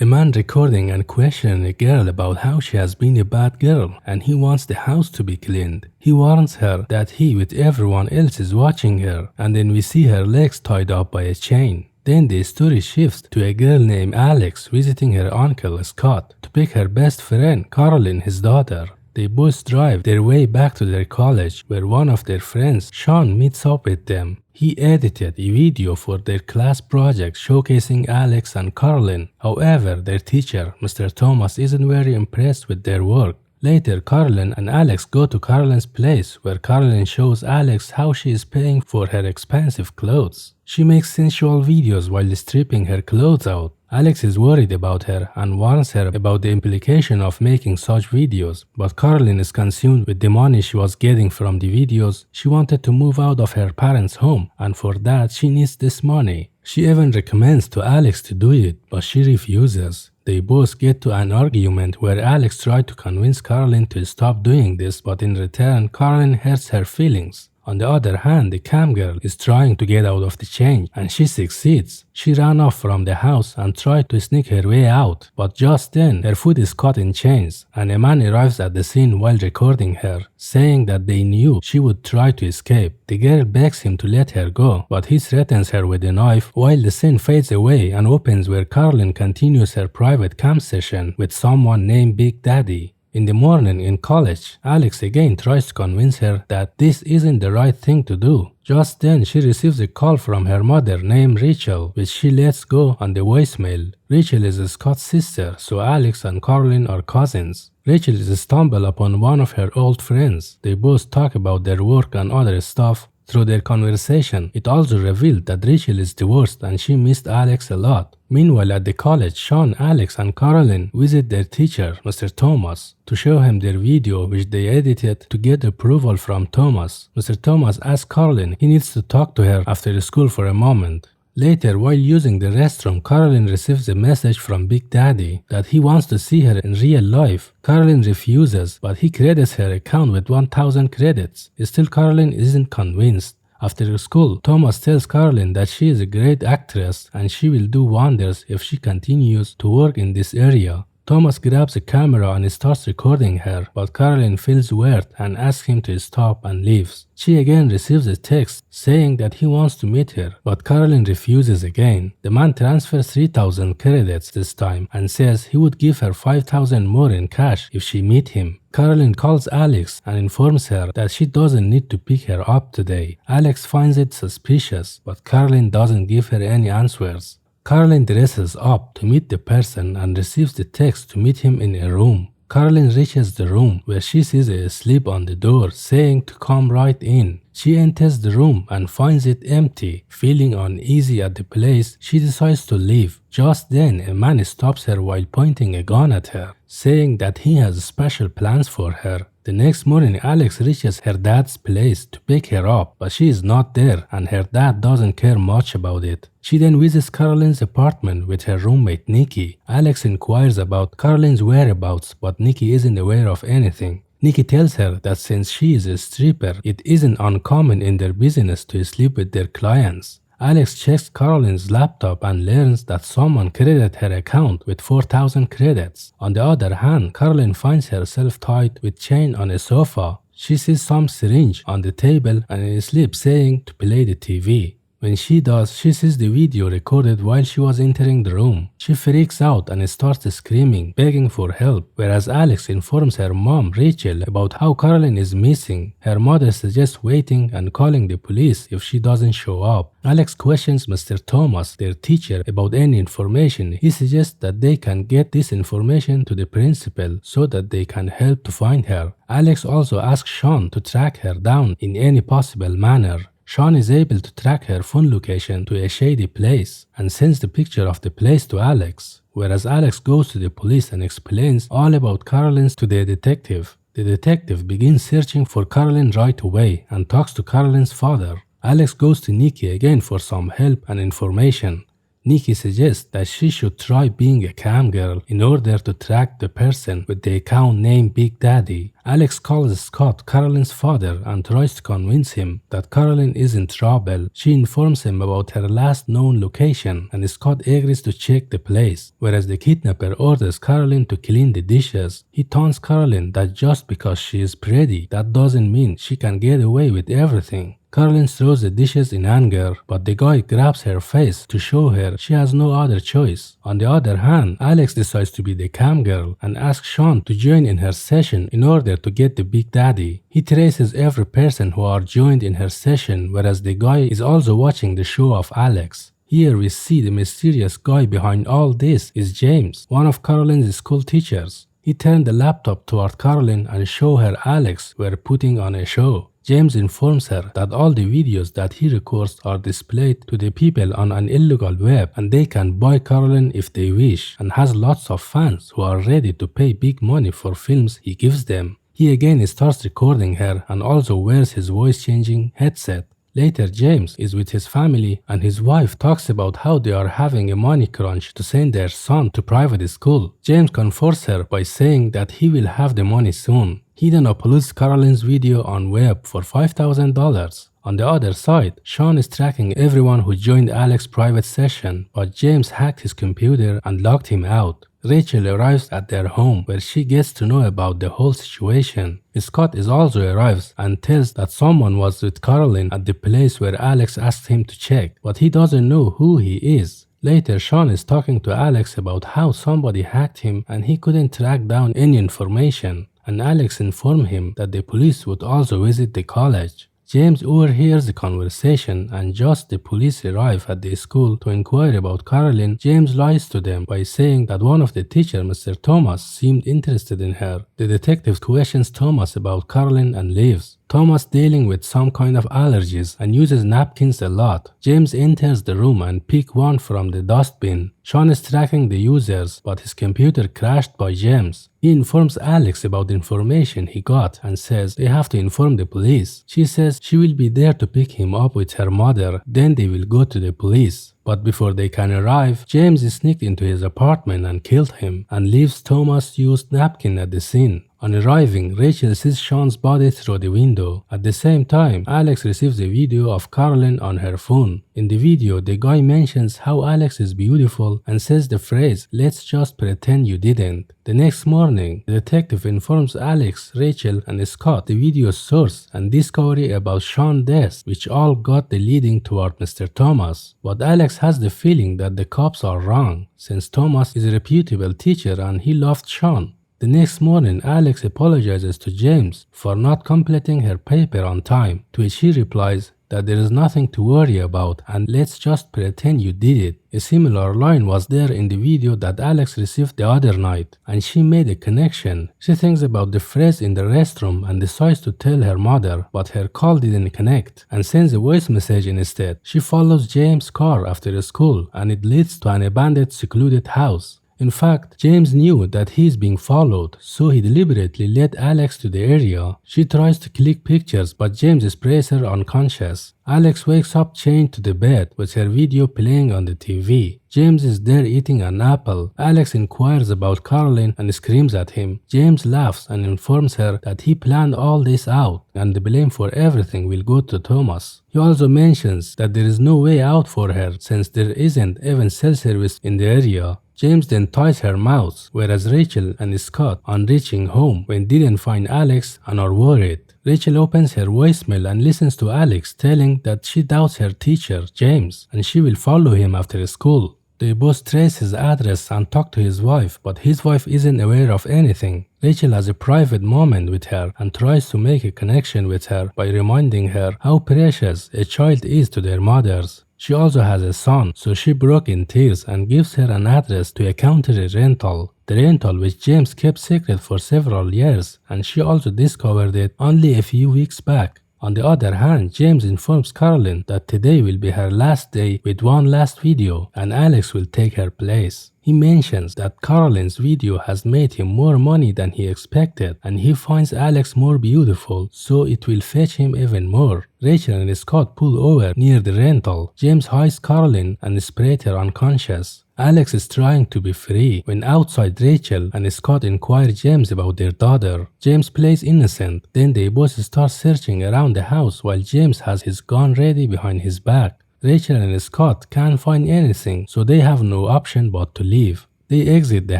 A man recording and questioning a girl about how she has been a bad girl and he wants the house to be cleaned. He warns her that he with everyone else is watching her, and then we see her legs tied up by a chain. Then the story shifts to a girl named Alex visiting her uncle Scott to pick her best friend Caroline, his daughter. They both drive their way back to their college where one of their friends, Sean, meets up with them. He edited a video for their class project showcasing Alex and Caroline. However, their teacher, Mr. Thomas, isn't very impressed with their work. Later, Caroline and Alex go to Caroline's place where Caroline shows Alex how she is paying for her expensive clothes. She makes sensual videos while stripping her clothes out. Alex is worried about her and warns her about the implication of making such videos, but Caroline is consumed with the money she was getting from the videos. She wanted to move out of her parents' home, and for that she needs this money. She even recommends to Alex to do it, but she refuses. They both get to an argument where Alex tried to convince Caroline to stop doing this, but in return, Caroline hurts her feelings. On the other hand, the cam girl is trying to get out of the chain, and she succeeds. She ran off from the house and tried to sneak her way out, but just then her foot is caught in chains, and a man arrives at the scene while recording her, saying that they knew she would try to escape. The girl begs him to let her go, but he threatens her with a knife while the scene fades away and opens where Caroline continues her private cam session with someone named Big Daddy. In the morning in college, Alex again tries to convince her that this isn't the right thing to do. Just then, she receives a call from her mother named Rachel, which she lets go on the voicemail. Rachel is Scott's sister, so Alex and Caroline are cousins. Rachel is stumbled upon one of her old friends. They both talk about their work and other stuff. Through their conversation, it also revealed that Rachel is divorced and she missed Alex a lot. Meanwhile, at the college, Sean, Alex, and Caroline visit their teacher, Mr. Thomas, to show him their video which they edited to get approval from Thomas. Mr. Thomas asks Caroline he needs to talk to her after school for a moment. Later, while using the restroom, Caroline receives a message from Big Daddy that he wants to see her in real life. Caroline refuses, but he credits her account with 1000 credits. Still, Caroline isn't convinced. After school, Thomas tells Caroline that she is a great actress and she will do wonders if she continues to work in this area. Thomas grabs a camera and starts recording her, but Caroline feels weird and asks him to stop and leaves. She again receives a text saying that he wants to meet her, but Caroline refuses again. The man transfers 3000 credits this time and says he would give her 5000 more in cash if she meet him. Caroline calls Alex and informs her that she doesn't need to pick her up today. Alex finds it suspicious, but Caroline doesn't give her any answers. Caroline dresses up to meet the person and receives the text to meet him in a room. Caroline reaches the room where she sees a slip on the door saying to come right in. She enters the room and finds it empty. Feeling uneasy at the place, she decides to leave. Just then, a man stops her while pointing a gun at her, saying that he has special plans for her. The next morning, Alex reaches her dad's place to pick her up, but she is not there and her dad doesn't care much about it. She then visits Caroline's apartment with her roommate Nikki. Alex inquires about Caroline's whereabouts, but Nikki isn't aware of anything. Nikki tells her that since she is a stripper, it isn't uncommon in their business to sleep with their clients. Alex checks Caroline's laptop and learns that someone credited her account with 4000 credits. On the other hand, Caroline finds herself tied with chain on a sofa. She sees some syringe on the table and in sleep saying to play the TV. When she does, she sees the video recorded while she was entering the room. She freaks out and starts screaming, begging for help, whereas Alex informs her mom, Rachel, about how Caroline is missing. Her mother suggests waiting and calling the police if she doesn't show up. Alex questions Mr. Thomas, their teacher, about any information. He suggests that they can get this information to the principal so that they can help to find her. Alex also asks Sean to track her down in any possible manner. Sean is able to track her phone location to a shady place and sends the picture of the place to Alex, whereas Alex goes to the police and explains all about Caroline to the detective. The detective begins searching for Caroline right away and talks to Caroline's father. Alex goes to Nikki again for some help and information. Nikki suggests that she should try being a cam girl in order to track the person with the account named Big Daddy. Alex calls Scott Carolyn's father and tries to convince him that Carolyn is in trouble. She informs him about her last known location and Scott agrees to check the place, whereas the kidnapper orders Carolyn to clean the dishes. He taunts Carolyn that just because she is pretty, that doesn't mean she can get away with everything. Carolyn throws the dishes in anger, but the guy grabs her face to show her she has no other choice. On the other hand, Alex decides to be the cam girl and asks Sean to join in her session in order to get the Big Daddy. He traces every person who are joined in her session, whereas the guy is also watching the show of Alex. Here we see the mysterious guy behind all this is James, one of Carolyn's school teachers. He turned the laptop toward Carolyn and showed her Alex were putting on a show. James informs her that all the videos that he records are displayed to the people on an illegal web and they can buy Carolyn if they wish, and has lots of fans who are ready to pay big money for films he gives them. He again starts recording her and also wears his voice-changing headset. Later, James is with his family and his wife talks about how they are having a money crunch to send their son to private school. James comforts her by saying that he will have the money soon. He then uploads Carolyn's video on web for $5,000. On the other side, Sean is tracking everyone who joined Alex's private session, but James hacked his computer and locked him out. Rachel arrives at their home where she gets to know about the whole situation. Scott also arrives and tells that someone was with Carolyn at the place where Alex asked him to check, but he doesn't know who he is. Later, Sean is talking to Alex about how somebody hacked him and he couldn't track down any information, and Alex informed him that the police would also visit the college. James overhears the conversation, and just the police arrive at the school to inquire about Carolyn. James lies to them by saying that one of the teachers, Mr. Thomas, seemed interested in her. The detective questions Thomas about Carolyn and leaves. Thomas dealing with some kind of allergies and uses napkins a lot. James enters the room and picks one from the dustbin. Sean is tracking the users, but his computer crashed by James. He informs Alex about the information he got and says they have to inform the police. She says she will be there to pick him up with her mother, then they will go to the police. But before they can arrive, James sneaked into his apartment and killed him and leaves Thomas' used napkin at the scene. On arriving, Rachel sees Sean's body through the window. At the same time, Alex receives a video of Carolyn on her phone. In the video, the guy mentions how Alex is beautiful and says the phrase, "Let's just pretend you didn't." The next morning, the detective informs Alex, Rachel, and Scott the video's source and discovery about Sean's death, which all got the leading toward Mr. Thomas. But Alex has the feeling that the cops are wrong, since Thomas is a reputable teacher and he loved Sean. The next morning, Alex apologizes to James for not completing her paper on time, to which he replies that there is nothing to worry about and let's just pretend you did it. A similar line was there in the video that Alex received the other night, and she made a connection. She thinks about the phrase in the restroom and decides to tell her mother, but her call didn't connect and sends a voice message instead. She follows James' car after school and it leads to an abandoned secluded house. In fact, James knew that he is being followed, so he deliberately led Alex to the area. She tries to click pictures, but James sprays her unconscious. Alex wakes up chained to the bed with her video playing on the TV. James is there eating an apple. Alex inquires about Carolyn and screams at him. James laughs and informs her that he planned all this out and the blame for everything will go to Thomas. He also mentions that there is no way out for her since there isn't even cell service in the area. James then ties her mouth, whereas Rachel and Scott on reaching home when didn't find Alex and are worried. Rachel opens her voicemail and listens to Alex telling that she doubts her teacher, James, and she will follow him after school. They both trace his address and talk to his wife, but his wife isn't aware of anything. Rachel has a private moment with her and tries to make a connection with her by reminding her how precious a child is to their mothers. She also has a son, so she broke in tears and gives her an address to a country rental. The rental which James kept secret for several years, and she also discovered it only a few weeks back. On the other hand, James informs Carolyn that today will be her last day with one last video and Alex will take her place. He mentions that Caroline's video has made him more money than he expected, and he finds Alex more beautiful, so it will fetch him even more. Rachel and Scott pull over near the rental. James hides Caroline and sprays her unconscious. Alex is trying to be free when outside Rachel and Scott inquire James about their daughter. James plays innocent, then they both start searching around the house while James has his gun ready behind his back. Rachel and Scott can't find anything, so they have no option but to leave. They exit the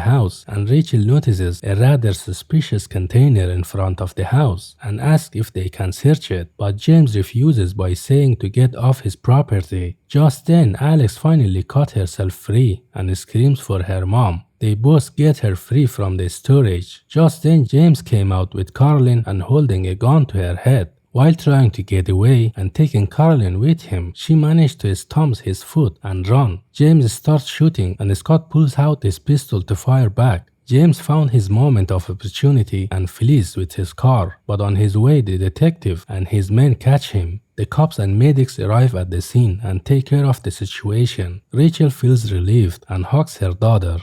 house and Rachel notices a rather suspicious container in front of the house and asks if they can search it, but James refuses by saying to get off his property. Just then, Alex finally cut herself free and screams for her mom. They both get her free from the storage. Just then, James came out with Caroline and holding a gun to her head. While trying to get away and taking Caroline with him, she managed to stomp his foot and run. James starts shooting and Scott pulls out his pistol to fire back. James found his moment of opportunity and flees with his car, but on his way the detective and his men catch him. The cops and medics arrive at the scene and take care of the situation. Rachel feels relieved and hugs her daughter.